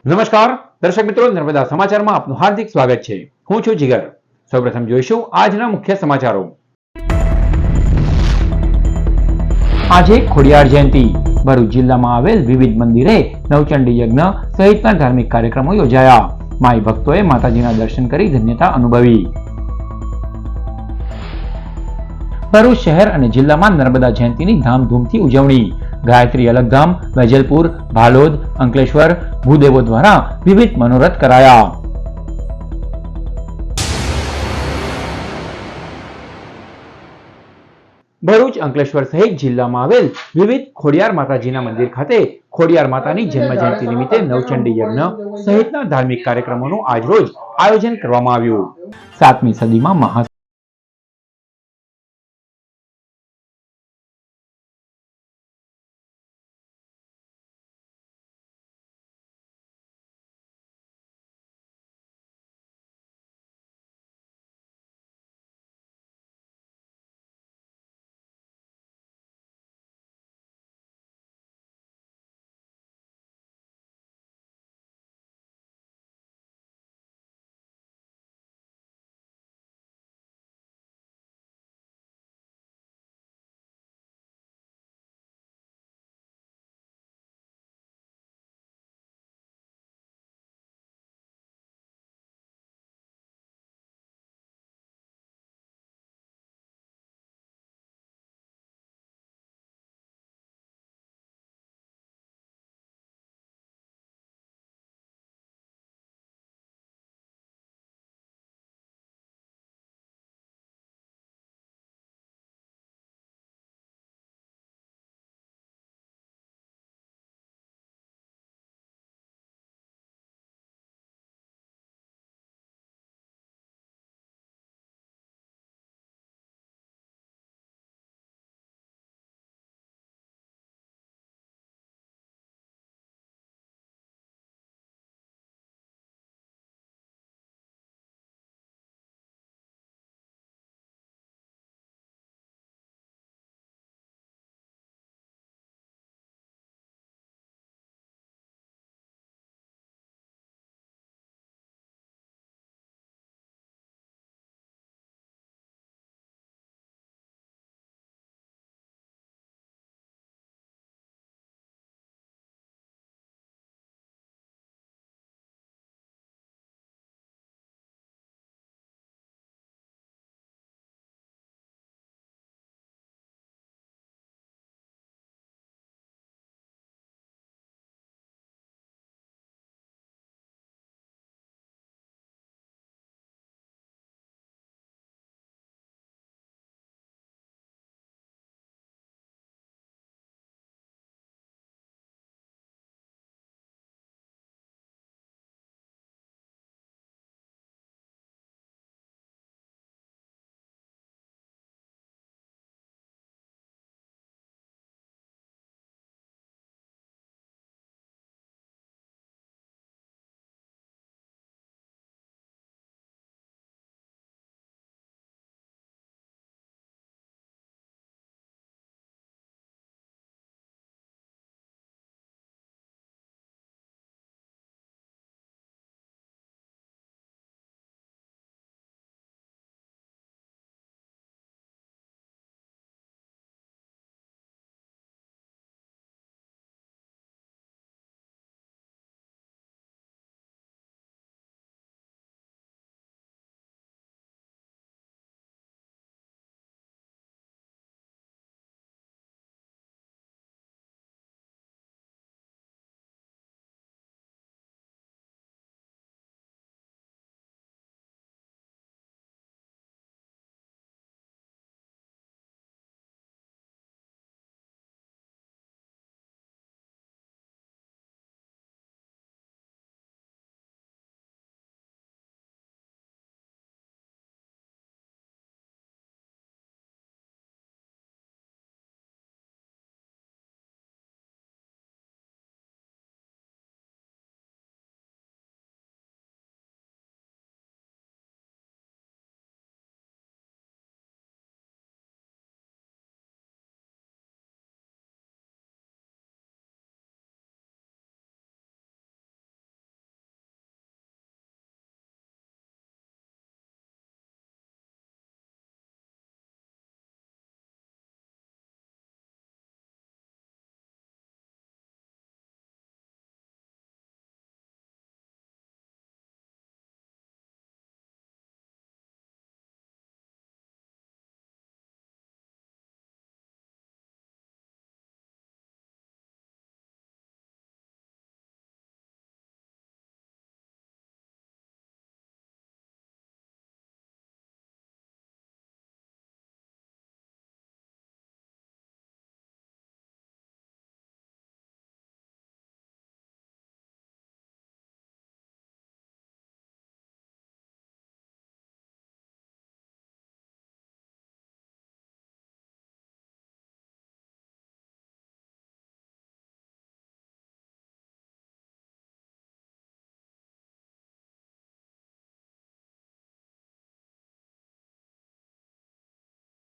નમસ્કાર દર્શક મિત્રો, નર્મદા સમાચારમાં આપનું હાર્દિક સ્વાગત છે। હું છું જીગર। સૌપ્રથમ જોઈશું આજના મુખ્ય સમાચારો। આજે ખોડિયાર જયંતિ। ભરૂચ જિલ્લામાં આવેલ વિવિધ મંદિરે નવચંડી યજ્ઞ સહિતના ધાર્મિક કાર્યક્રમો યોજાયા। માઈ ભક્તોએ માતાજીના દર્શન કરી ધન્યતા અનુભવી। ભરૂચ શહેર અને જિલ્લામાં નર્મદા જયંતિની ધામધૂમથી ઉજવણી। ગાયત્રી અલગધામ, વેજલપુર, ભાલોદ, અંકલેશ્વર, ભૂદેવો દ્વારા વિવિધ મનોરથ કરાયા। ભરૂચ, અંકલેશ્વર સહિત જિલ્લામાં આવેલ વિવિધ ખોડિયાર માતાજીના મંદિર ખાતે ખોડિયાર માતાની જન્મ જયંતિ નિમિત્તે નવચંડી યજ્ઞ સહિતના ધાર્મિક કાર્યક્રમોનું આજરોજ આયોજન કરવામાં આવ્યું। 7મી સદીમાં મહા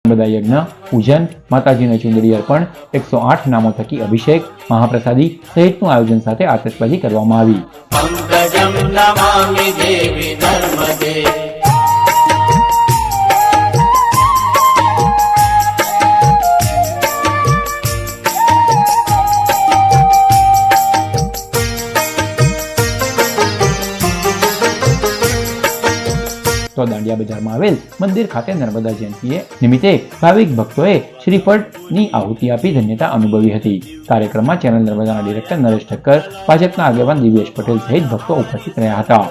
નર્મદા યજ્ઞ, પૂજન, માતાજીને ચુંદડી અર્પણ, 108 નામો થકી અભિષેક, મહાપ્રસાદી સહિતનું આયોજન સાથે આતશબાજી કરવામાં આવી. પંકજમ નમામિ દેવી નર્મદે. તો દાંડિયા બજારમાં આવેલ મંદિર ખાતે નર્મદા જયંતિ નિમિત્તે ભાવિક ભક્તોએ શ્રીફળની આહુતિ આપી ધન્યતા અનુભવી હતી. કાર્યક્રમમાં ચેનલ નર્મદાના ડિરેક્ટર નરેશ ઠક્કર, ભાજપના આગેવાન દિવ્યેશ પટેલ સહિત ભક્તો ઉપસ્થિત રહ્યા હતા.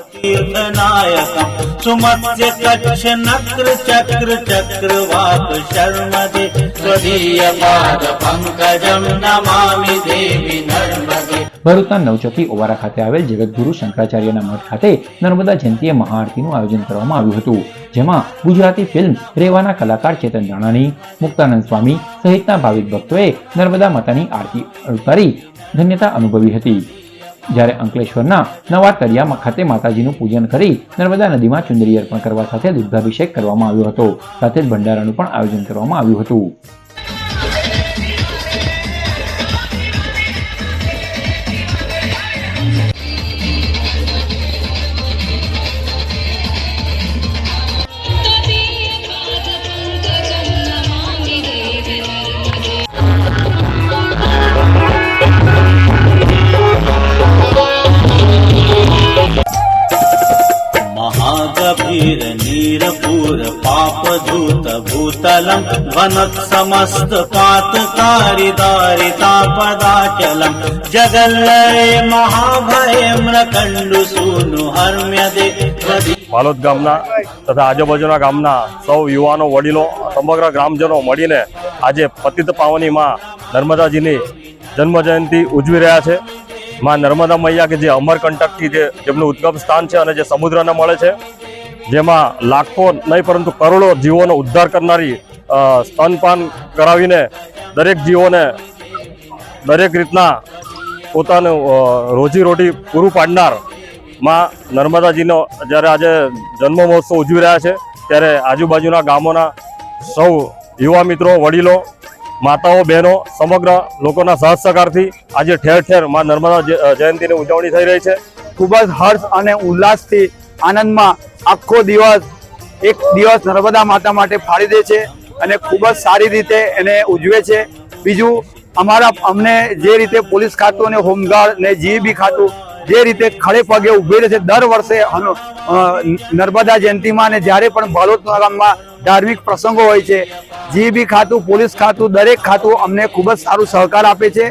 ભરૂચના નવચોકી ઓવારા ખાતે આવેલ જગતગુરુ શંકરાચાર્યના મઠ ખાતે નર્મદા જયંતિએ મહાઆરતીનું આયોજન કરવામાં આવ્યું હતું, જેમાં ગુજરાતી ફિલ્મ રેવાના કલાકાર ચેતન રાણાની, મુક્તાનંદ સ્વામી સહિતના ભાવિક ભક્તોએ નર્મદા માતાની આરતી ઉતારી ધન્યતા અનુભવી હતી. જ્યારે અંકલેશ્વરના નવા તરિયા ખાતે માતાજીનું પૂજન કરી નર્મદા નદીમાં ચુંદડી અર્પણ કરવા સાથે દુગ્ધાભિષેક કરવામાં આવ્યો હતો. સાથે જ ભંડારાનું પણ આયોજન કરવામાં આવ્યું હતું. महागभीर नीरपूर पापधूत भूतलम वनत् समस्त पातकारी दारितापदाचलम जगल्लय महाभय म्रकंडु सूनु हर्म्यदे. પાલોદ ગામના તથા આજુબાજુના ગામના સૌ યુવાનો, વડીલો, સમગ્ર ગ્રામજનો મળીને આજે પતિત પાવની માં નર્મદાજીની જન્મ જયંતિ ઉજવી રહ્યા છે. માં નર્મદા મૈયા કે જે અમરકંટકથી જેમનું ઉદ્ગમ સ્થાન છે અને જે સમુદ્રને મળે છે, જેમાં લાખો નહીં પરંતુ કરોડો જીવોનો ઉદ્ધાર કરનારી, સ્તનપાન કરાવીને દરેક જીવોને દરેક રીતના પોતાનું રોજીરોટી પૂરું પાડનાર માં નર્મદાજીનો જ્યારે આજે જન્મ મહોત્સવ ઉજવી રહ્યા છે, ત્યારે આજુબાજુના ગામોના સૌ યુવા મિત્રો, વડીલો, માતાઓ, બહેનો, સમગ્ર લોકોના સહજ સહકારથી આજે ઠેર ઠેર માં નર્મદા જયંતિની ઉજવણી થઈ રહી છે. ખૂબ જ હર્ષ અને ઉલ્લાસથી આનંદમાં આખો દિવસ એક દિવસ નર્મદા માતા માટે ફાળી દે છે અને ખૂબ જ સારી રીતે એને ઉજવે છે. બીજું અમને જે રીતે પોલીસ ખાતું અને હોમગાર્ડ અને જીઈબી ખાતું જે રીતે ખડે પગે ઉભી રહે છે દર વર્ષે નર્મદા જયંતિમાં, અને જ્યારે પણ બાલોદના ગામમાં ધાર્મિક પ્રસંગો હોય છે, જીઈબી ખાતું, પોલીસ ખાતું, દરેક ખાતું અમને ખૂબ જ સારું સહકાર આપે છે.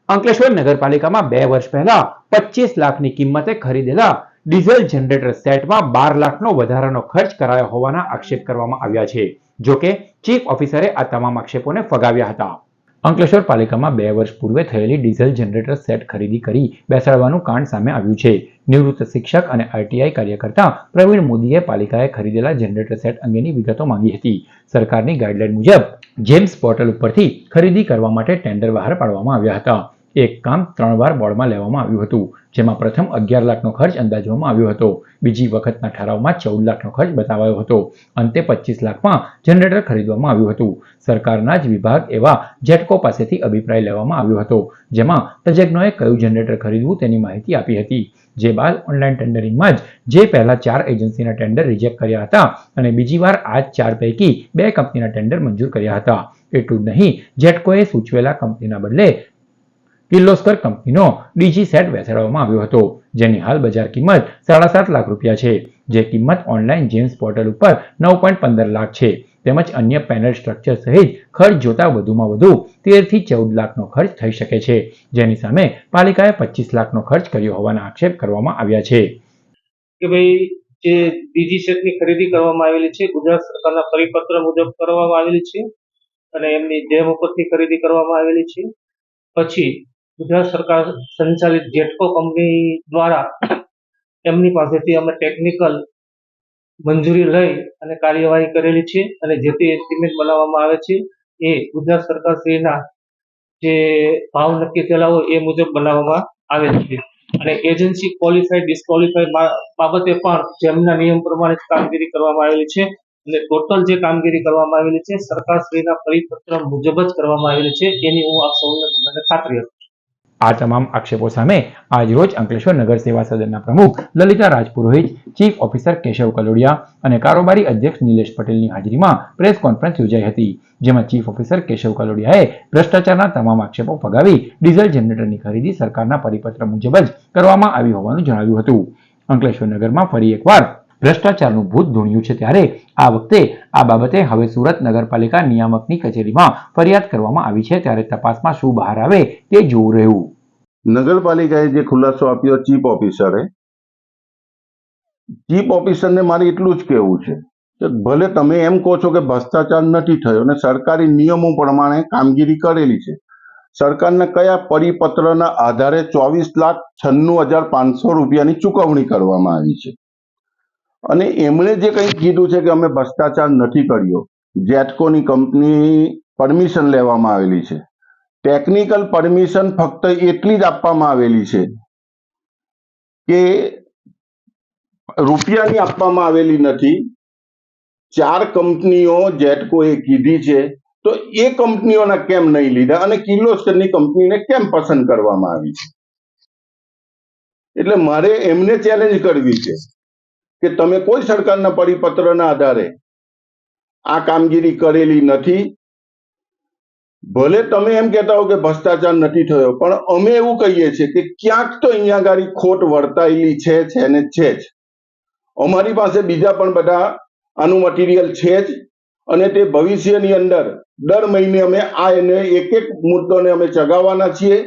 અંકલેશ્વર નગરપાલિકામાં 2 વર્ષ પહેલા 25 લાખની કિંમતે ખરીદેલા ડીઝલ જનરેટર સેટમાં 12 લાખનો વધારાનો ખર્ચ કરાયો હોવાના આક્ષેપ કરવામાં આવ્યા છે. જોકે ચીફ ઓફિસરે આ તમામ આક્ષેપોને ફગાવ્યા હતા. અંકલેશ્વર પાલિકામાં 2 વર્ષ પૂર્વે થયેલી ડીઝલ જનરેટર સેટ ખરીદી કરી બેસાડવાનું કાંડ સામે આવ્યું છે. નિવૃત્ત શિક્ષક અને આરટીઆઈ કાર્યકર્તા પ્રવીણ મોદીએ પાલિકાએ ખરીદેલા જનરેટર સેટ અંગેની વિગતો માંગી હતી. સરકારની ગાઈડલાઈન મુજબ જેમ્સ પોર્ટલ ઉપરથી ખરીદી કરવા માટે ટેન્ડર બહાર પાડવામાં આવ્યા હતા. એક કામ 3 વાર બોર્ડમાં લેવામાં આવ્યું હતું, જેમાં પ્રથમ 11 લાખનો ખર્ચ અંદાજવામાં આવ્યો હતો. બીજી વખતના ઠરાવમાં 14 લાખનો ખર્ચ બતાવાયો હતો. અંતે 25 લાખમાં જનરેટર ખરીદવામાં આવ્યું હતું. સરકારના જ વિભાગ એવા જેટકો પાસેથી અભિપ્રાય લેવામાં આવ્યો હતો, જેમાં તજજ્ઞોએ કયું જનરેટર ખરીદવું તેની માહિતી આપી હતી. જે બાદ ઓનલાઈન ટેન્ડરિંગમાં જે પહેલા 4 એજન્સીના ટેન્ડર રિજેક્ટ કર્યા હતા અને બીજી વાર આ 4 પૈકી 2 કંપનીના ટેન્ડર મંજૂર કર્યા હતા. એટલું જ નહીં, જેટકોએ સૂચવેલા કંપનીના બદલે કિર્લોસ્કર કંપનીનો ડીજી સેટ બેસાડવામાં આવ્યો હતો, જેની હાલ બજાર કિંમત 7.5 લાખ રૂપિયા છે. જે કિંમત ઓનલાઈન જેમ્સ પોર્ટલ ઉપર 9.15 લાખ છે. તેમજ અન્ય પેનલ સ્ટ્રક્ચર સહિત ખર્ચ જોતા વધુમાં વધુ 13 થી 14 લાખનો ખર્ચ થઈ શકે છે, જેની સામે પાલિકાએ 25 લાખનો ખર્ચ કર્યો હોવાના આક્ષેપ કરવામાં આવ્યા છે. કે ભાઈ જે ડીજી સેટની ખરીદી કરવામાં આવેલી છે ગુજરાત સરકારના પરિપત્ર મુજબ કરવામાં આવેલી છે અને એમની જેમ ઉપરથી ખરીદી કરવામાં આવેલી છે. પછી ગુજરાત સરકાર સંચાલિત જેટકો કંપની દ્વારા એમની પાસેથી અમે ટેકનિકલ મંજૂરી લઈ અને કાર્યવાહી કરેલી છે અને જે તે એસ્ટિમેટ બનાવવામાં આવે છે એ ગુજરાત સરકાર શ્રીના જે ભાવ નક્કી થયેલા હોય એ મુજબ બનાવવામાં આવેલ છે. અને એજન્સી ક્વોલિફાઈડ ડિસ્ક્વોલિફાઈડ બાબતે પણ જેમના નિયમ પ્રમાણે કામગીરી કરવામાં આવેલી છે. એટલે ટોટલ જે કામગીરી કરવામાં આવેલી છે સરકારશ્રીના પરિપત્ર મુજબ જ કરવામાં આવેલી છે એની હું આપ સૌને મને ખાતરી આપું છું. આ તમામ આક્ષેપો સામે આજરોજ અંકલેશ્વર નગર સેવા સદનના પ્રમુખ લલિતા રાજપુરોહિત, ચીફ ઓફિસર કેશવ કલોડિયા અને કારોબારી અધ્યક્ષ નિલેશ પટેલની હાજરીમાં પ્રેસ કોન્ફરન્સ યોજાઈ હતી, જેમાં ચીફ ઓફિસર કેશવ કલોડિયાએ ભ્રષ્ટાચારના તમામ આક્ષેપો ફગાવી ડીઝલ જનરેટરની ખરીદી સરકારના પરિપત્ર મુજબ જ કરવામાં આવી હોવાનું જણાવ્યું હતું. અંકલેશ્વર નગરમાં ફરી એકવાર ભ્રષ્ટાચારનું ભૂત ધૂણ્યું છે, ત્યારે આ વખતે આ બાબતે હવે સુરત નગરપાલિકા નિયામકની કચેરીમાં ફરિયાદ કરવામાં આવી છે, ત્યારે તપાસમાં શું બહાર આવે તે જોવું રહ્યું. નગરપાલિકાએ જે ખુલાસો આપ્યો ચીફ ઓફિસરને મારે એટલું જ કહેવું છે કે ભલે તમે એમ કહો છો કે ભ્રષ્ટાચાર નથી થયો અને સરકારી નિયમો પ્રમાણે કામગીરી કરેલી છે, સરકારના કયા પરિપત્રના આધારે 24,96,500 રૂપિયાની ચૂકવણી કરવામાં આવી છે અને એમણે જે કંઈ કીધું છે કે અમે ભ્રષ્ટાચાર નથી કર્યો, જેટકોની કંપની પરમિશન લેવામાં આવેલી છે, ટેકનિકલ પરમિશન ફક્ત એટલી જ આપવામાં આવેલી છે કે રૂપિયાની આપવામાં આવેલી નથી. 4 કંપનીઓ જેટકોએ કીધી છે તો એ કંપનીઓના કેમ નહીં લીધા અને કિર્લોસ્કરની કંપનીને કેમ પસંદ કરવામાં આવી છે? એટલે મારે એમને ચેલેન્જ કરવી છે કે તમે કોઈ સરકારના પરિપત્રના આધારે આ કામગીરી કરેલી નથી. ભલે તમે એમ કહેતા હો કે ભ્રષ્ટાચાર નથી થયો, પણ અમે એવું કહીએ છીએ કે ક્યાંક તો અહીંયા આગળ ખોટ વર્તાયેલી છે ને છે જ. અમારી પાસે બીજા પણ બધા આનું મટીરિયલ છે જ અને તે ભવિષ્યની અંદર દર મહિને અમે આ એને એક મુદ્દોને અમે ચગાવવાના છીએ,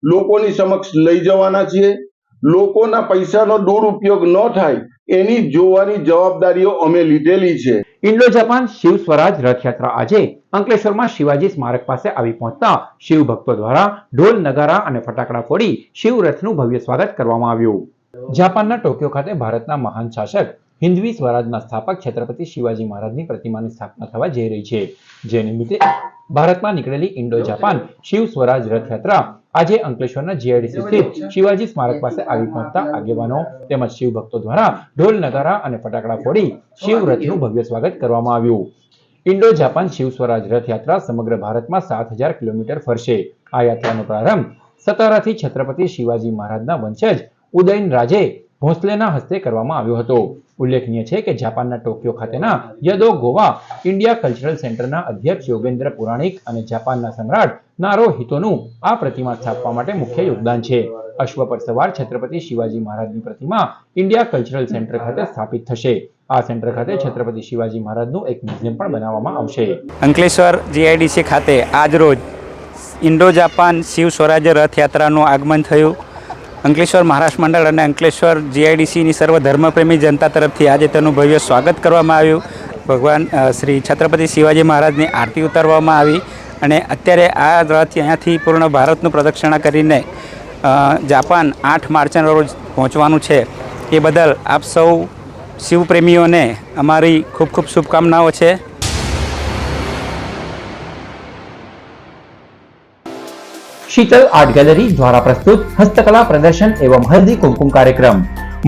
લોકોની સમક્ષ લઈ જવાના છીએ. લોકોના પૈસાનો દુરુપયોગ ન થાય એની જોવાની જવાબદારીઓ અમે લીધેલી છે. ઇન્ડો જાપાન શિવ સ્વરાજ રથયાત્રા આજે અંકલેશ્વરમાં શિવાજી સ્મારક પાસે આવી પહોંચતા શિવ ભક્તો દ્વારા ઢોલ, નગારા અને ફટાકડા ફોડી શિવ રથનું ભવ્ય સ્વાગત કરવામાં આવ્યું. જાપાનના ટોક્યો ખાતે ભારતના મહાન શાસક હિન્દવી સ્વરાજના સ્થાપક છત્રપતિ શિવાજી મહારાજની પ્રતિમાની સ્થાપના થવા જઈ રહી છે, જે નિમિત્તે ભારતમાં નીકળેલી ઇન્ડો જાપાન શિવ સ્વરાજ રથયાત્રા આજે અંકલેશ્વરના જીઆઈડીસી સ્થિત શિવાજી સ્મારક પાસે આવી પહોંચતા આગેવાનો તેમજ શિવ ભક્તો દ્વારા ઢોલ, નગારા અને ફટાકડા ફોડી શિવ રથનું ભવ્ય સ્વાગત કરવામાં આવ્યું. ઇન્ડો જાપાન શિવ સ્વરાજ રથયાત્રા સમગ્ર ભારતમાં 7,000 કિલોમીટર ફરશે. આ યાત્રાનો પ્રારંભ સતારાથી છત્રપતિ શિવાજી મહારાજના વંશજ ઉદયન રાજે ભોંસલેના હસ્તે કરવામાં આવ્યો હતો. ઉલ્લેખનીય છે કે જાપાનના ટોક્યો ખાતેના યદો ગોવા ઇન્ડિયા કલ્ચરલ સેન્ટરના અધ્યક્ષ યોગેન્દ્ર પુરાણિક અને જાપાનના સમ્રાટ નારુહિતોનું આ પ્રતિમા સ્થાપવા માટે મુખ્ય યોગદાન છે. અશ્વ પર સવાર છત્રપતિ શિવાજી મહારાજની પ્રતિમા ઇન્ડિયા કલ્ચરલ સેન્ટર ખાતે સ્થાપિત થશે. આ સેન્ટર ખાતે છત્રપતિ શિવાજી મહારાજનું એક મ્યુઝિયમ પણ બનાવવામાં આવશે. અંકલેશ્વર જીઆઈડીસી ખાતે આજરોજ ઇન્ડો જાપાન શિવ સ્વરાજ્ય રથયાત્રાનું આગમન થયું. અંકલેશ્વર મહારાષ્ટ્ર મંડળ અને અંકલેશ્વર જીઆઈડીસીની સર્વ ધર્મપ્રેમી જનતા તરફથી આજે તેનું ભવ્ય સ્વાગત કરવામાં આવ્યું. ભગવાન શ્રી છત્રપતિ શિવાજી મહારાજની આરતી ઉતારવામાં આવી અને અત્યારે આ રથ અહીંયાથી પૂર્ણ ભારતનું પ્રદક્ષિણા કરીને જાપાન 8 માર્ચના રોજ પહોંચવાનું છે. એ બદલ આપ સૌ શિવપ્રેમીઓને અમારી ખૂબ ખૂબ શુભકામનાઓ છે. शीतल आर्ट गैलरी द्वारा प्रस्तुत हस्तकला प्रदर्शन एवं हल्दी कुमकुम कार्यक्रम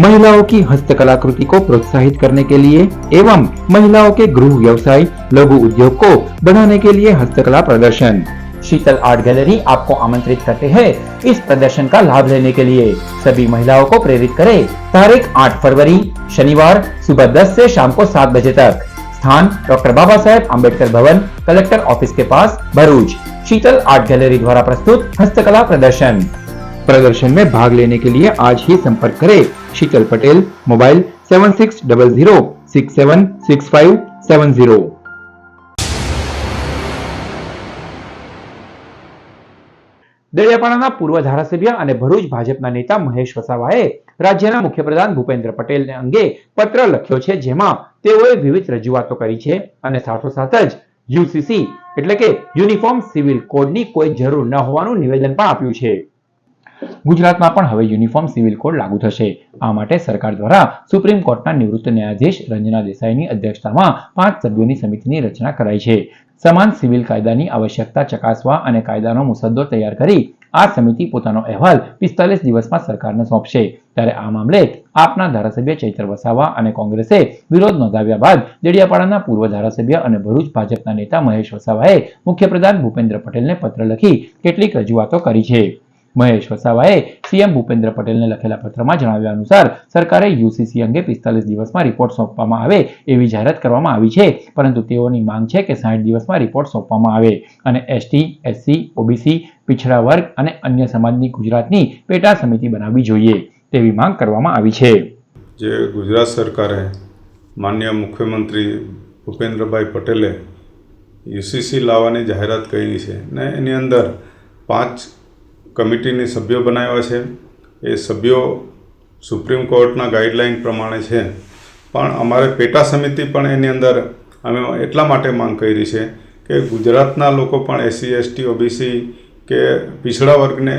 महिलाओं की हस्तकलाकृति को प्रोत्साहित करने के लिए एवं महिलाओं के गृह व्यवसाय, लघु उद्योग को बढ़ाने के लिए हस्तकला प्रदर्शन. शीतल आर्ट गैलरी आपको आमंत्रित करते हैं इस प्रदर्शन का लाभ लेने के लिए. सभी महिलाओं को प्रेरित करें. तारीख 8 फरवरी शनिवार सुबह 10 से शाम को 7 बजे तक. स्थान डॉक्टर बाबा साहेब आम्बेडकर भवन, कलेक्टर ऑफिस के पास, भरूच. शीतल आर्ट गैलरी द्वारा प्रस्तुत हस्तकला प्रदर्शन में भाग लेने के लिए आज ही संपर्क करें. शीतल पटेल, मोबाइल 7600676570. દેડિયાપાડાના પૂર્વ ધારાસભ્ય અને ભરૂચ ભાજપના નેતા મહેશ વસાવાએ રાજ્યના મુખ્યપ્રધાન ભૂપેન્દ્ર પટેલને અંગે પત્ર લખ્યો છે, જેમાં તેઓએ વિવિધ રજૂઆતો કરી છે અને સાથોસાથ જ યુસીસી એટલે કે યુનિફોર્મ સિવિલ કોડની કોઈ જરૂર ન હોવાનું નિવેદન પણ આપ્યું છે. ગુજરાતમાં પણ હવે યુનિફોર્મ સિવિલ કોડ લાગુ થશે. આ માટે સરકાર દ્વારા સુપ્રીમ કોર્ટના નિવૃત્ત ન્યાયાધીશ રંજના દેસાઈની અધ્યક્ષતામાં 5 સભ્યોની સમિતિની રચના કરાઈ છે. સમાન સિવિલ કાયદાની આવશ્યકતા ચકાસવા અને કાયદાનો મુસદ્દો તૈયાર કરી આ સમિતિ પોતાનો અહેવાલ 45 દિવસમાં સરકારને સોંપશે. ત્યારે આ મામલે આપના ધારાસભ્ય ચૈતર વસાવા અને કોંગ્રેસે વિરોધ નોંધાવ્યા બાદ દેડિયાપાડાના પૂર્વ ધારાસભ્ય અને ભરૂચ ભાજપના નેતા મહેશ વસાવાએ મુખ્યપ્રધાન ભૂપેન્દ્ર પટેલને પત્ર લખી કેટલીક રજૂઆતો કરી છે. મહેશ વસાવાએ સીએમ ભૂપેન્દ્ર પટેલને લખેલા પત્રમાં જણાવ્યા અનુસાર સરકારે યુસીસી અંગે 45 દિવસમાં રિપોર્ટ સોંપવામાં આવે એવી જાહેરાત કરવામાં આવી છે, પરંતુ તેઓની માંગ છે કે 60 દિવસમાં રિપોર્ટ સોંપવામાં આવે અને એસટી, એસસી, ઓબીસી, पिछड़ा वर्ग અને અન્ય સમાજની ગુજરાતની પેટા સમિતિ બનાવવી જોઈએ તેવી માંગ કરવામાં આવી છે. જે ગુજરાત સરકારે માનનીય મુખ્યમંત્રી ભૂપેન્દ્રભાઈ પટેલે યુસીસી લાવવાની જાહેરાત કરી છે ને એની અંદર 5 કમિટીની સભ્યો બનાવ્યા છે. એ સભ્યો સુપ્રીમ કોર્ટના ગાઈડલાઇન પ્રમાણે છે, પણ અમારે પેટા સમિતિ પણ એની અંદર અમે એટલા માટે માંગ કરી છે કે ગુજરાતના લોકો પણ એસસી, એસટી, ઓબીસી કે पिछड़ा વર્ગને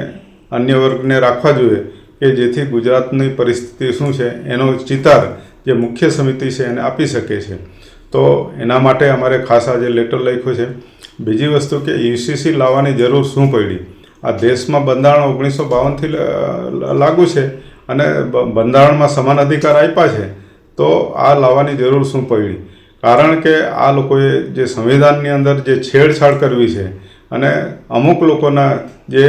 અન્ય વર્ગને રાખવા જોઈએ કે જેથી ગુજરાતની પરિસ્થિતિ શું છે એનો ચિતાર જે મુખ્ય સમિતિ છે એને આપી શકે છે. તો એના માટે અમારે ખાસ આજે લેટર લખ્યો છે. બીજી વસ્તુ કે યુસીસી લાવવાની જરૂર શું પડી? આ દેશમાં બંધારણ 1952થી લાગુ છે અને બંધારણમાં સમાન અધિકાર આપ્યા છે, તો આ લાવવાની જરૂર શું પડી? કારણ કે આ લોકોએ જે સંવિધાનની અંદર જે છેડછાડ કરવી છે અને અમુક લોકોના જે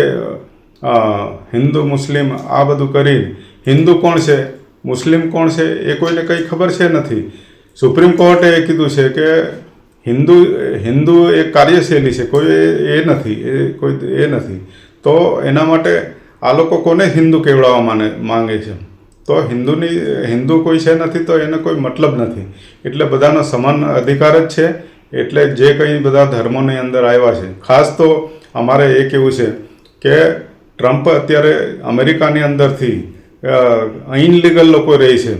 હિન્દુ મુસ્લિમ આ બધું કરી હિન્દુ કોણ છે મુસ્લિમ કોણ છે એ કોઈને કંઈ ખબર છે નથી. સુપ્રીમ કોર્ટે એ કીધું છે કે હિન્દુ એક કાર્યશૈલી છે, કોઈ એ નથી. તો એના માટે આ લોકો કોને હિન્દુ કહેવડાવવા માંગે છે? તો હિન્દુ કોઈ છે નથી તો એને કોઈ મતલબ નથી. એટલે બધાનો સમાન અધિકાર જ છે. એટલે જે કંઈ બધા ધર્મોની અંદર આવ્યા છે, ખાસ તો અમારે એ કહેવું છે કે ટ્રમ્પ અત્યારે અમેરિકાની અંદરથી ઇનલીગલ લોકો રહે છે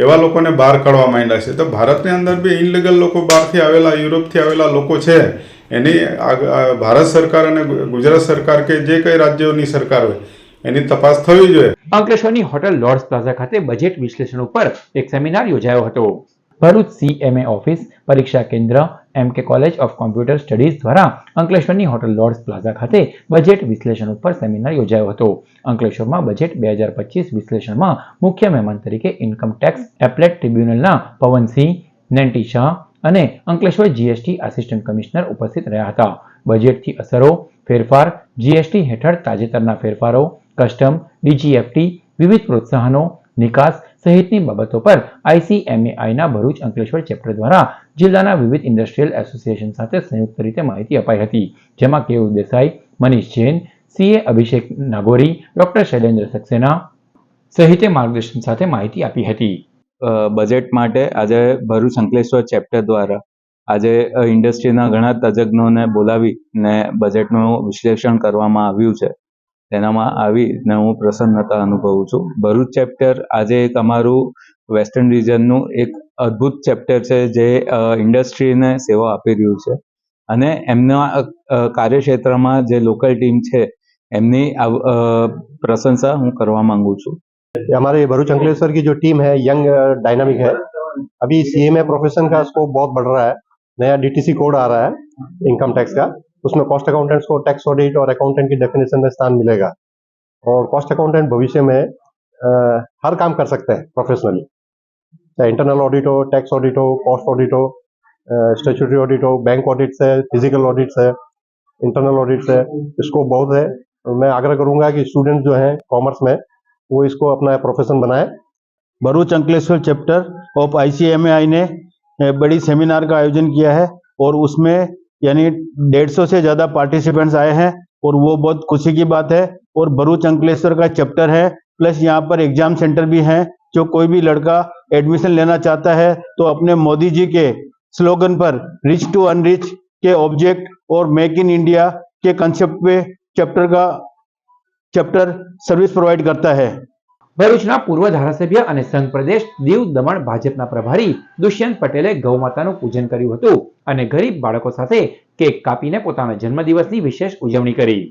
એવા લોકોને બહાર કાઢવા માંડ્યા છે. તો ભારતની અંદર બી ઇનલીગલ લોકો બહારથી આવેલા, યુરોપથી આવેલા લોકો છે, એની ભારત સરકાર અને ગુજરાત સરકાર કે જે કંઈ રાજ્યોની સરકાર હોય એની તપાસ થવી જોઈએ. અંકલેશ્વરની હોટલ લોર્ડ્સ પ્લાઝા ખાતે બજેટ વિશ્લેષણ ઉપર એક સેમિનાર યોજાયો હતો. ભરૂચ સીએમએ ઓફિસ, પરીક્ષા કેન્દ્ર, એમકે કોલેજ ઓફ કોમ્પ્યુટર સ્ટડીઝ દ્વારા અંકલેશ્વરની હોટલ લોર્ડ્સ પ્લાઝા ખાતે બજેટ વિશ્લેષણ ઉપર સેમિનાર યોજાયો હતો. અંકલેશ્વરમાં બજેટ 2025 વિશ્લેષણમાં મુખ્ય મહેમાન તરીકે ઇન્કમ ટેક્સ એપલેટ ટ્રિબ્યુનલના પવનસિંહ, નેન્ટી શાહ અને અંકલેશ્વર જીએસટી આસિસ્ટન્ટ કમિશનર ઉપસ્થિત રહ્યા હતા. બજેટથી અસરો, ફેરફાર, જીએસટી હેઠળ તાજેતરના ફેરફારો, કસ્ટમ, ડીજીએફટી, વિવિધ પ્રોત્સાહનો, નિકાસ સહિતની બાબતો પર આઈસીએમએઆઈના ભરૂચ અંકલેશ્વર ચેપ્ટર દ્વારા જિલ્લાના વિવિધ ઇન્ડસ્ટ્રીયલ એસોસિએશન સાથે સંયુક્ત રીતે માહિતી અપાઈ હતી, જેમાં કેયુર દેસાઈ, મનીષ જૈન, સીએ અભિષેક નાગોરી, ડોક્ટર શૈલેન્દ્ર સક્સેના સહિતે માર્ગદર્શન સાથે માહિતી આપી હતી. બજેટ માટે આજે ભરૂચ અંકલેશ્વર ચેપ્ટર દ્વારા આજે ઇન્ડસ્ટ્રીના ઘણા તજજ્ઞોને બોલાવીને બજેટનું વિશ્લેષણ કરવામાં આવ્યું છે. તેનામાં આવીને હું પ્રસન્નતા અનુભવું છું. ભરૂચ ચેપ્ટર આજે એક અમારું વેસ્ટર્ન રિજનનું એક અદ્ભુત ચેપ્ટર છે જે ઇન્ડસ્ટ્રીને સેવા આપી રહ્યું છે અને એમના કાર્યક્ષેત્રમાં જે લોકલ ટીમ છે એમની પ્રશંસા હું કરવા માંગુ છું. हमारे भरूच अंकलेश्वर की जो टीम है यंग डायनामिक है. अभी सीएमए प्रोफेशन का स्कोप बहुत बढ़ रहा है. नया डीटीसी कोड आ रहा है इनकम टैक्स का. उसमें कॉस्ट अकाउंटेंट्स को टैक्स ऑडिट और अकाउंटेंट की डेफिनेशन में स्थान मिलेगा और कॉस्ट अकाउंटेंट भविष्य में हर काम कर सकते हैं प्रोफेशनली, चाहे इंटरनल ऑडिट हो, टैक्स ऑडिट हो, कॉस्ट ऑडिट हो, स्टैट्यूटरी ऑडिट हो, बैंक ऑडिट्स है, फिजिकल ऑडिट्स है, इंटरनल ऑडिट्स है. स्कोप बहुत है. मैं आग्रह करूंगा कि स्टूडेंट जो हैं कॉमर्स में वो इसको अपना प्रोफेशन बनाए. Bharuch Ankleshwar chapter of ICMAI ने बड़ी सेमिनार का आयोजन किया है और उसमें यानी 150 से ज़्यादा पार्टिसिपेंट्स आए हैं और वो बहुत खुशी की बात है. और भरूच अंकलेश्वर का चैप्टर है, प्लस यहाँ पर एग्जाम सेंटर भी हैं. जो कोई भी लड़का एडमिशन लेना चाहता है तो अपने मोदी जी के स्लोगन पर रिच टू अनरिच के ऑब्जेक्ट और मेक इन इंडिया के कंसेप्ट पे चैप्टर सर्विस प्रोवाइड करता है. ભરૂચના પૂર્વ ધારાસભ્ય અને સંઘ પ્રદેશ દીવ દમણ ભાજપના પ્રભારી દુષ્યંત પટેલે ગૌમાતાનું પૂજન કર્યું હતું અને ગરીબ બાળકો સાથે કેક કાપીને પોતાના જન્મદિવસની વિશેષ ઉજવણી કરી.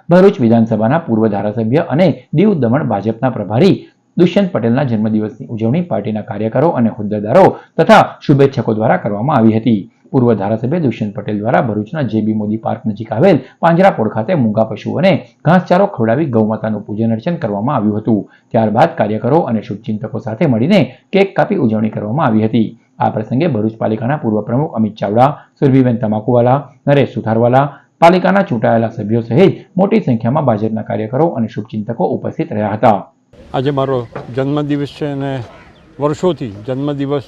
ભરૂચ વિધાનસભાના પૂર્વ ધારાસભ્ય અને દીવ દમણ ભાજપના પ્રભારી દુષ્યંત પટેલના જન્મદિવસની ઉજવણી પાર્ટીના કાર્યકરો અને હોદ્દેદારો તથા શુભેચ્છકો દ્વારા કરવામાં આવી હતી. પૂર્વ ધારાસભ્ય દુષ્યંત પટેલ દ્વારા ભરૂચના JB મોદી પાર્ક નજીક આવેલ પાંજરાપોળ ખાતે મૂંગા પશુઓને ઘાસચારો ખવડાવી ગૌમાતાનું પૂજન અર્ચન કરવામાં આવ્યું હતું. ત્યારબાદ કાર્યકરો અને શુભચિંતકો સાથે મળીને કેક કાપી ઉજવણી કરવામાં આવી હતી. આ પ્રસંગે ભરૂચ પાલિકાના પૂર્વ પ્રમુખ અમિત ચાવડા, સુરભીબેન તમાકુવાલા, નરેશ સુથારવાલા, પાલિકાના ચૂંટાયેલા સભ્યો સહિત મોટી સંખ્યામાં ભાજપના કાર્યકરો અને શુભચિંતકો ઉપસ્થિત રહ્યા હતા. આજે મારો જન્મદિવસ છે અને વર્ષોથી જન્મદિવસ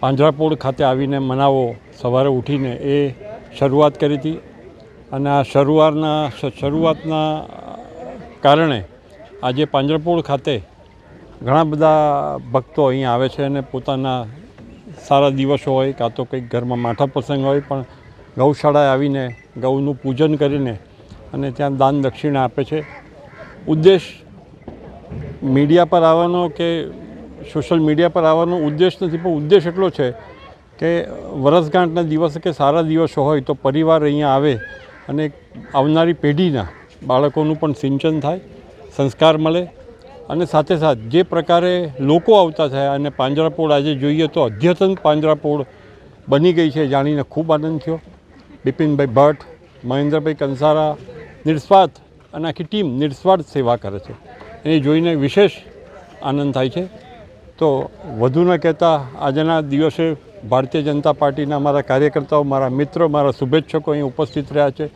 પાંજરાપોળ ખાતે આવીને મનાવો, સવારે ઉઠીને એ શરૂઆત કરી હતી અને આ શરૂઆતના કારણે આજે પાંજરાપોળ ખાતે ઘણા બધા ભક્તો અહીંયા આવે છે અને પોતાના સારા દિવસો હોય કાં તો કંઈક ઘરમાં માઠા પ્રસંગ હોય પણ ગૌશાળાએ આવીને ગૌનું પૂજન કરીને અને ત્યાં દાન દક્ષિણા આપે છે. ઉદ્દેશ મીડિયા પર આવવાનો કે સોશિયલ મીડિયા પર આવવાનો ઉદ્દેશ નથી, પણ ઉદ્દેશ એટલો છે કે વરસગાંઠના દિવસે કે સારા દિવસો હોય તો પરિવાર અહીંયા આવે અને આવનારી પેઢીના બાળકોનું પણ સિંચન થાય, સંસ્કાર મળે અને સાથે સાથે જે પ્રકારે લોકો આવતા થયા અને પાંજરાપોળ આજે જોઈએ તો અદ્યતન પાંજરાપોળ બની ગઈ છે જાણીને ખૂબ આનંદ થયો. બિપિનભાઈ ભટ્ટ, મહેન્દ્રભાઈ કંસારા નિસ્વાર્થ અને આખી ટીમ નિસ્વાર્થ સેવા કરે છે એ જોઈને વિશેષ આનંદ થાય છે. તો વધુ ન કહેતા આજના દિવસે ભારતીય જનતા પાર્ટીના મારા કાર્યકર્તાઓ, મારા મિત્રો, મારા શુભેચ્છકો અહીં ઉપસ્થિત રહ્યા છે.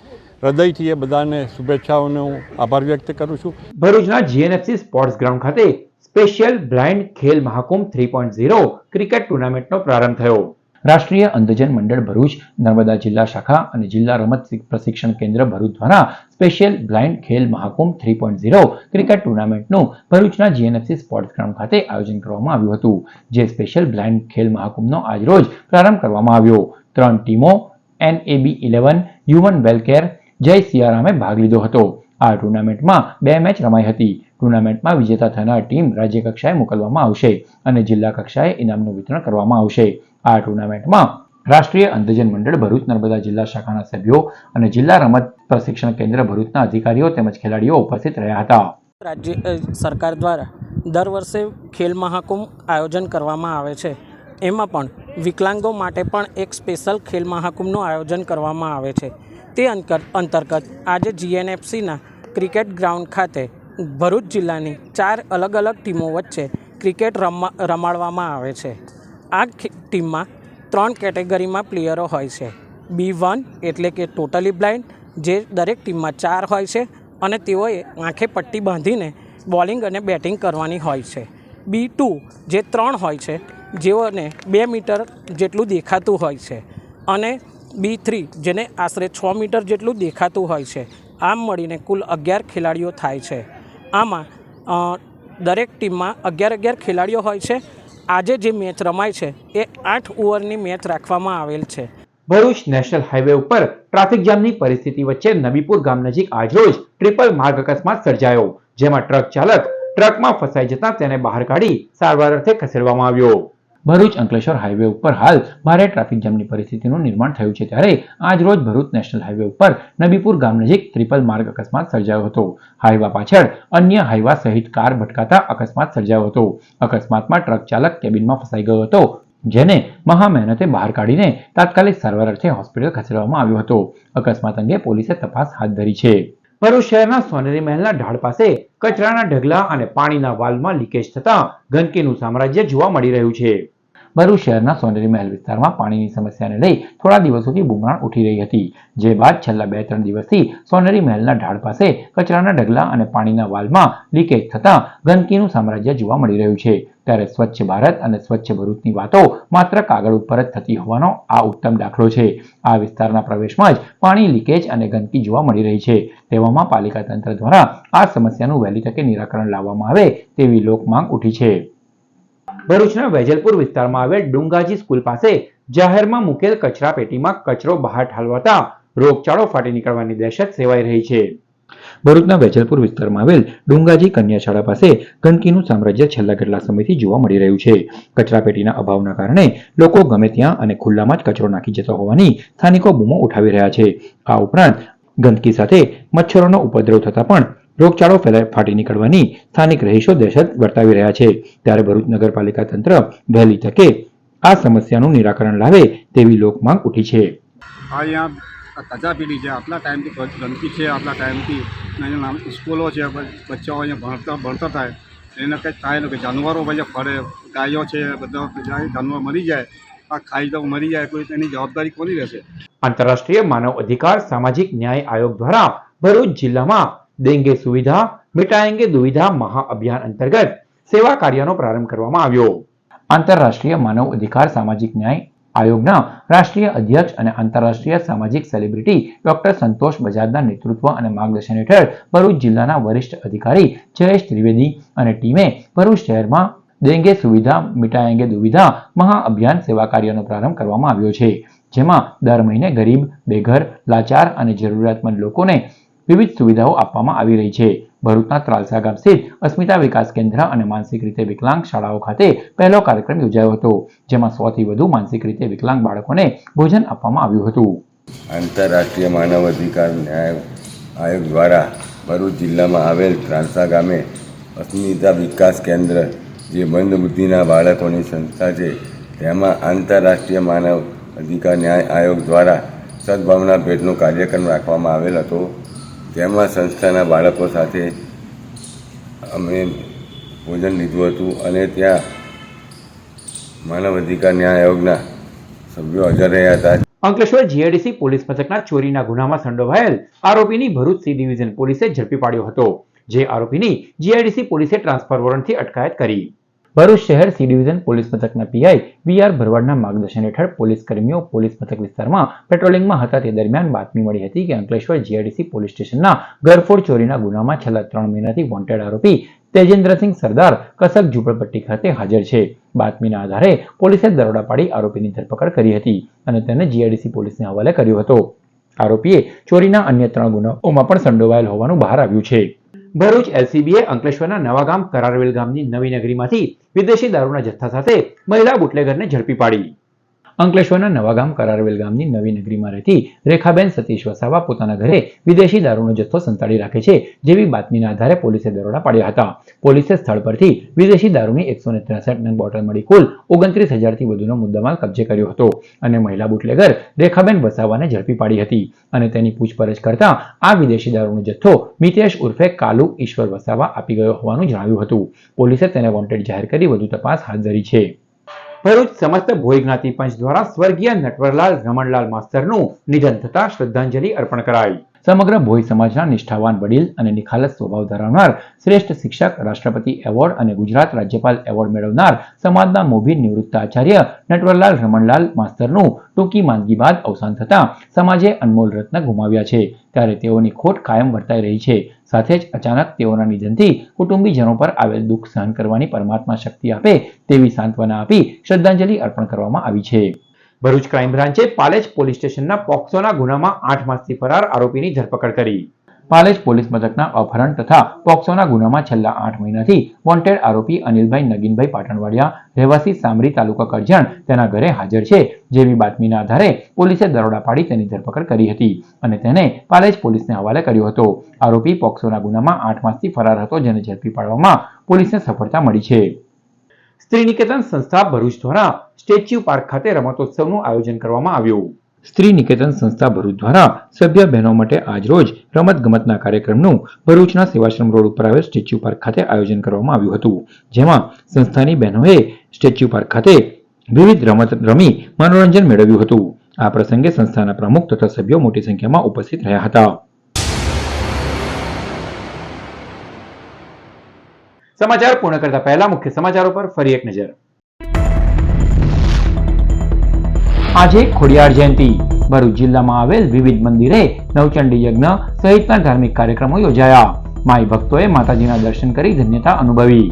હૃદયથી એ બધાને શુભેચ્છાઓને હું આભાર વ્યક્ત કરું છું. ભરૂચના GNFC સ્પોર્ટ્સ ગ્રાઉન્ડ ખાતે special blind Khel Mahakumbh 3.0 cricket ટુર્નામેન્ટનો પ્રારંભ થયો. રાષ્ટ્રીય અંધજન મંડળ ભરૂચ, નર્મદા જિલ્લા શાખા અને જિલ્લા રમત પ્રશિક્ષણ કેન્દ્ર ભરૂચ દ્વારા special blind Khel Mahakumbh 3.0 cricket ટુર્નામેન્ટનું ભરૂચના GNFC સ્પોર્ટ્સ ગ્રાઉન્ડ ખાતે આયોજન કરવામાં આવ્યું હતું. જે સ્પેશિયલ બ્લાઇન્ડ ખેલ મહાકુંભનો આજરોજ પ્રારંભ કરવામાં આવ્યો. 3 ટીમો NAB 11 હ્યુમન વેલકેર જય સિયારામે ભાગ લીધો હતો. આ ટુર્નામેન્ટમાં 2 મેચ રમાઈ હતી. ટુર્નામેન્ટમાં વિજેતા થનાર ટીમ રાજ્ય કક્ષાએ મોકલવામાં આવશે અને જિલ્લા કક્ષાએ ઇનામનું વિતરણ કરવામાં આવશે. આ ટુર્નામેન્ટમાં રાષ્ટ્રીય અંધજન મંડળ ભરૂચ નર્મદા જિલ્લા શાખાના સભ્યો અને જિલ્લા રમત પ્રશિક્ષણ કેન્દ્ર ભરૂચના અધિકારીઓ તેમજ ખેલાડીઓ ઉપસ્થિત રહ્યા હતા. રાજ્ય સરકાર દ્વારા દર વર્ષે ખેલ મહાકુંભ આયોજન કરવામાં આવે છે. એમાં પણ વિકલાંગો માટે પણ એક સ્પેશિયલ ખેલ મહાકુંભનું આયોજન કરવામાં આવે છે. તે અંતર્ગત આજે GNFCના ક્રિકેટ ગ્રાઉન્ડ ખાતે ભરૂચ જિલ્લાની 4 અલગ અલગ ટીમો વચ્ચે ક્રિકેટ રમાડવામાં આવે છે. આ ટીમમાં 3 કેટેગરીમાં પ્લેયરો હોય છે. B1 એટલે કે ટોટલી બ્લાઇન્ડ, જે દરેક ટીમમાં 4 હોય છે અને તેઓએ આંખે પટ્ટી બાંધીને બોલિંગ અને બેટિંગ કરવાની હોય છે. B2 જે 3 હોય છે, જેઓને 2 મીટર જેટલું દેખાતું હોય છે અને B3 જેને આશરે 6 મીટર જેટલું દેખાતું હોય છે. આમ મળીને કુલ 11 ખેલાડીઓ થાય છે. આમાં દરેક ટીમમાં 11 ખેલાડીઓ હોય છે. આજે જે મેચ રમાય છે એ 8 ઓવરની મેચ રાખવામાં આવેલ છે. ભરૂચ નેશનલ હાઈવે ઉપર ટ્રાફિક જામની પરિસ્થિતિ વચ્ચે નબીપુર ગામ નજીક આજરોજ ટ્રિપલ માર્ગ અકસ્માત સર્જાયો, જેમાં ટ્રક ચાલક ટ્રકમાં ફસાઈ જતા તેને બહાર કાઢી સારવાર અર્થે ખસેડવામાં આવ્યો. ભરૂચ અંકલેશ્વર હાઈવે ઉપર હાલ ભારે ટ્રાફિક જામની પરિસ્થિતિનું નિર્માણ થયું છે, ત્યારે આજ રોજ ભરૂચ નેશનલ હાઈવે ઉપર નબીપુર ગામ નજીક ટ્રિપલ માર્ગ અકસ્માત સર્જાયો હતો. હાઈવા પાછળ અન્ય હાઈવા સહિત કાર ભટકાતા અકસ્માત સર્જાયો હતો. અકસ્માતમાં ટ્રક ચાલક કેબિનમાં ફસાઈ ગયો હતો, જેને મહા મહેનતે બહાર કાઢીને તાત્કાલિક સારવાર અર્થે હોસ્પિટલ ખસેડવામાં આવ્યો હતો. અકસ્માત અંગે પોલીસે તપાસ હાથ ધરી છે. ભરૂચ શહેરના સોનેરી મહેલના ઢાળ પાસે કચરાના ઢગલા અને પાણીના વાલ્વમાં લીકેજ થતા ગંદકીનું સામ્રાજ્ય જોવા મળી રહ્યું છે. ભરૂચ શહેરના સોનેરી મહેલ વિસ્તારમાં પાણીની સમસ્યાને લઈ થોડા દિવસોથી બુમરાણ ઉઠી રહી હતી, જે બાદ છેલ્લા 2-3 દિવસથી સોનેરી મહેલના ઢાળ પાસે કચરાના ઢગલા અને પાણીના વાલ્વમાં લીકેજ થતા ગંદકીનું સામ્રાજ્ય જોવા મળી રહ્યું છે. ત્યારે સ્વચ્છ ભારત અને સ્વચ્છ ભરૂચની વાતો માત્ર કાગળ ઉપર જ થતી હોવાનો આ ઉત્તમ દાખલો છે. આ વિસ્તારના પ્રવેશમાં જ પાણી લીકેજ અને ગંદકી જોવા મળી રહી છે. તેવામાં પાલિકા તંત્ર દ્વારા આ સમસ્યાનું વહેલી તકે નિરાકરણ લાવવામાં આવે તેવી લોક માંગ ઉઠી છે. ભરૂચના વેજલપુર વિસ્તારમાં આવેલ ડુંગાજી સ્કૂલ પાસે જાહેરમાં મૂકેલ કચરા પેટીમાં કચરો બહાર ઠાલવાતા રોગચાળો ફાટી નીકળવાની દહેશત સેવાઈ રહી છે. ભરૂચના વેજલપુર વિસ્તારમાં આવેલ ડુંગાજી કન્યા શાળા પાસે ગંદકીનું સામ્રાજ્ય છેલ્લા કેટલા સમયથી જોવા મળી રહ્યું છે. કચરાપેટીના અભાવના કારણે લોકો ગમે ત્યાં અને ખુલ્લામાં જ કચરો નાખી જતા હોવાની સ્થાનિકો બૂમો ઉઠાવી રહ્યા છે. આ ઉપરાંત ગંદકી સાથે મચ્છરોનો ઉપદ્રવ થતા પણ રોગચાળો ફાટી નીકળવાની સ્થાનિક રહીશો દહેશત વર્તાવી રહ્યા છે. ત્યારે ભરૂચ નગરપાલિકા તંત્ર વહેલી તકે આ સમસ્યાનું નિરાકરણ લાવે તેવી લોકમાંગ ઉઠી છે. અહીંયા કચરા પેટી છે, આટલા ટાઈમથી ગંદકી છે, આટલા ટાઈમથી અહીંયા સ્કૂલો છે, બચ્ચાઓ અહીંયા ભણતર થાય એને કંઈક થાય ને કે જાનવરો પછી ફરે, ગાયો છે, બધા જાનવર મરી જાય, આ ખાઈ તો મરી જાય, કોઈ એની જવાબદારી કોની રહેશે? આંતરરાષ્ટ્રીય માનવ અધિકાર સામાજિક ન્યાય આયોગ દ્વારા ભરૂચ જિલ્લામાં દેંગે સુવિધા મિટાએંગે દુવિધા મહાઅભિયાન અંતર્ગત સેવા કાર્યનો પ્રારંભ કરવામાં આવ્યો. આંતરરાષ્ટ્રીય માનવ અધિકાર સામાજિક ન્યાય આયોગના રાષ્ટ્રીય અધ્યક્ષ અને આંતરરાષ્ટ્રીય સામાજિક સેલિબ્રિટી ડોક્ટર સંતોષ બજાજના નેતૃત્વ અને માર્ગદર્શન હેઠળ ભરૂચ જિલ્લાના વરિષ્ઠ અધિકારી જયેશ ત્રિવેદી અને ટીમે ભરૂચ શહેરમાં દેંગે સુવિધા મિટાએંગે દુવિધા મહાઅભિયાન સેવા કાર્યનો પ્રારંભ કરવામાં આવ્યો છે, જેમાં દર મહિને ગરીબ, બેઘર, લાચાર અને જરૂરિયાતમંદ લોકોને વિવિધ સુવિધાઓ આપવામાં આવી રહી છે. ભરૂચના ત્રાલસા ગામ સ્થિત અસ્મિતા વિકાસ કેન્દ્ર અને માનસિક રીતે વિકલાંગ શાળાઓ ખાતે પહેલો કાર્યક્રમ યોજાયો હતો, જેમાં 100થી વધુ માનસિક રીતે વિકલાંગ બાળકોને ભોજન આપવામાં આવ્યું હતું. આંતરરાષ્ટ્રીય માનવ અધિકાર ન્યાય આયોગ દ્વારા ભરૂચ જિલ્લામાં આવેલ ત્રાલસા ગામે અસ્મિતા વિકાસ કેન્દ્ર જે મંદ બુદ્ધિના બાળકોની સંસ્થા છે, તેમાં આંતરરાષ્ટ્રીય માનવ અધિકાર ન્યાય આયોગ દ્વારા સદભાવના ભેટનો કાર્યક્રમ રાખવામાં આવેલ હતો. તેમાં સંસ્થાના બાળકો સાથે અમે ભોજન લીધું હતું અને ત્યાં માનવ અધિકાર ન્યાય આયોગના સભ્યો હાજર રહ્યા હતા. અંકલેશ્વર જીઆઈડીસી પોલીસ મથકના ચોરીના ગુનામાં સંડોવાયેલ આરોપીની ભરૂચ સી ડિવિઝન પોલીસે ઝડપી પાડ્યો હતો, જે આરોપીની જીઆઈડીસી પોલીસે ટ્રાન્સફર વોરંટથી અટકાયત કરી. ભરૂચ શહેર સી ડિવિઝન પોલીસ મથકના પીઆઈ વીઆર ભરવાડના માર્ગદર્શન હેઠળ પોલીસ કર્મીઓ પોલીસ મથક વિસ્તારમાં પેટ્રોલિંગમાં હતા તે દરમિયાન બાતમી મળી હતી કે અંકલેશ્વર જીઆઈડીસી પોલીસ સ્ટેશનના ઘરફોડ ચોરીના ગુનામાં છેલ્લા 3 મહિનાથી વોન્ટેડ આરોપી તેજેન્દ્રસિંહ સરદાર કસક ઝુંપડપટ્ટી ખાતે હાજર છે. બાતમીના આધારે પોલીસે દરોડા પાડી આરોપીની ધરપકડ કરી હતી અને તેને જીઆઈડીસી પોલીસને હવાલે કર્યો હતો. આરોપીએ ચોરીના અન્ય 3 ગુનાઓમાં પણ સંડોવાયેલ હોવાનું બહાર આવ્યું છે. ભરૂચ એલસીબીએ અંકલેશ્વરના નવાગામ કરારવેલ ગામની નવી નગરીમાંથી વિદેશી દારૂના જથ્થા સાથે મહિલા બુટલેગરને ઝડપી પાડી. અંકલેશ્વરના નવાગામ કરારવેલ ગામની નવી નગરીમાં રહેતી રેખાબેન સતીશ વસાવા પોતાના ઘરે વિદેશી દારૂનો જથ્થો સંતાડી રાખે છે, જેવી બાતમીના આધારે પોલીસે દરોડા પાડ્યા હતા. પોલીસે સ્થળ પરથી વિદેશી દારૂની 163 નંગ બોટલ મળી કુલ 29,000થી વધુનો મુદ્દામાલ કબજે કર્યો હતો અને મહિલા બુટલેગર રેખાબેન વસાવાને ઝડપી પાડી હતી અને તેની પૂછપરછ કરતા આ વિદેશી દારૂનો જથ્થો મિતેશ ઉર્ફે કાલુ ઈશ્વર વસાવા આપી ગયો હોવાનું જણાવ્યું હતું. પોલીસે તેને વોન્ટેડ જાહેર કરી વધુ તપાસ હાથ ધરી છે. ભરૂચ સમસ્ત ભોઈ જ્ઞાતિ પંચ દ્વારા સ્વર્ગીય નટવરલાલ રમણલાલ માસ્તરનું નિધન થતા શ્રદ્ધાંજલિ અર્પણ કરાઈ. સમગ્ર ભોઈ સમાજના નિષ્ઠાવાન વડીલ અને નિખાલસ સ્વભાવ ધરાવનાર શ્રેષ્ઠ શિક્ષક, રાષ્ટ્રપતિ એવોર્ડ અને ગુજરાત રાજ્યપાલ એવોર્ડ મેળવનાર સમાજના મોભી નિવૃત્ત આચાર્ય નટવરલાલ રમણલાલ માસ્તરનું ટૂંકી માંદગી બાદ અવસાન થતા સમાજે અનમોલ રત્ન ગુમાવ્યા છે. ત્યારે તેઓની ખોટ કાયમ વર્તાઈ રહી છે. સાથે જ અચાનક તેઓના નિધનથી કુટુંબીજનો પર આવેલ દુઃખ સહન કરવાની પરમાત્મા શક્તિ આપે તેવી સાંત્વના આપી શ્રદ્ધાંજલિ અર્પણ કરવામાં આવી છે. ભરૂચ ક્રાઇમ બ્રાન્ચે પાલેજ પોલીસ સ્ટેશનના પોક્સોના ગુનામાં 8 માસથી ફરાર આરોપીની ધરપકડ કરી. પાલેજ પોલીસ મથકના અપહરણ તથા પોક્સોના ગુનામાં છેલ્લા 8 મહિનાથી વોન્ટેડ આરોપી અનિલભાઈ નગીનભાઈ પાટણવાડિયા રહેવાસી સામરી તાલુકા કરજણ તેના ઘરે હાજર છે, જેવી બાતમીના આધારે પોલીસે દરોડા પાડી તેની ધરપકડ કરી હતી અને તેને પાલેજ પોલીસને હવાલે કર્યો હતો. આરોપી પોક્સોના ગુનામાં 8 માસથી ફરાર હતો, જેને ઝડપી પાડવામાં પોલીસને સફળતા મળી છે. સ્ત્રી નિકેતન સંસ્થા ભરૂચ દ્વારા સ્ટેચ્યુ પાર્ક ખાતે રમતોત્સવનું આયોજન કરવામાં આવ્યું. સ્ત્રી નિકેતન સંસ્થા ભરૂચ દ્વારા સભ્ય બહેનો માટે આજરોજ રમતગમતના કાર્યક્રમનું ભરૂચના સેવાશ્રમ રોડ ઉપર આવેલ સ્ટેચ્યુ પાર્ક ખાતે આયોજન કરવામાં આવ્યું હતું, જેમાં સંસ્થાની બહેનોએ સ્ટેચ્યુ પાર્ક ખાતે વિવિધ રમત રમી મનોરંજન મેળવ્યું હતું. આ પ્રસંગે સંસ્થાના પ્રમુખ તથા સભ્યો મોટી સંખ્યામાં ઉપસ્થિત રહ્યા હતા. સમાચાર પૂર્ણ કરતા પહેલા મુખ્ય સમાચારો પર ફરી એક નજર. આજે ખોડિયાર જયંતિ. ભરૂચ જિલ્લામાં આવેલ વિવિધ મંદિરે નવચંડી યજ્ઞ સહિતના ધાર્મિક કાર્યક્રમો યોજાયા. માઈ ભક્તોએ માતાજીના દર્શન કરી ધન્યતા અનુભવી.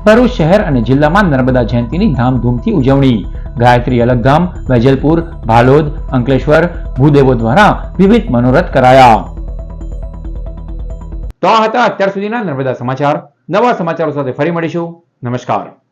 ભરૂચ શહેર અને જિલ્લામાં નર્મદા જયંતિની ધામધૂમથી ઉજવણી. ગાયત્રી અલગધામ, વેજલપુર, ભાલોદ, અંકલેશ્વર, ભૂદેવો દ્વારા વિવિધ મનોરથ કરાયા. તો આ હતા અત્યાર સુધીના નર્મદા સમાચાર. નવા સમાચારો સાથે ફરી મળીશું. નમસ્કાર.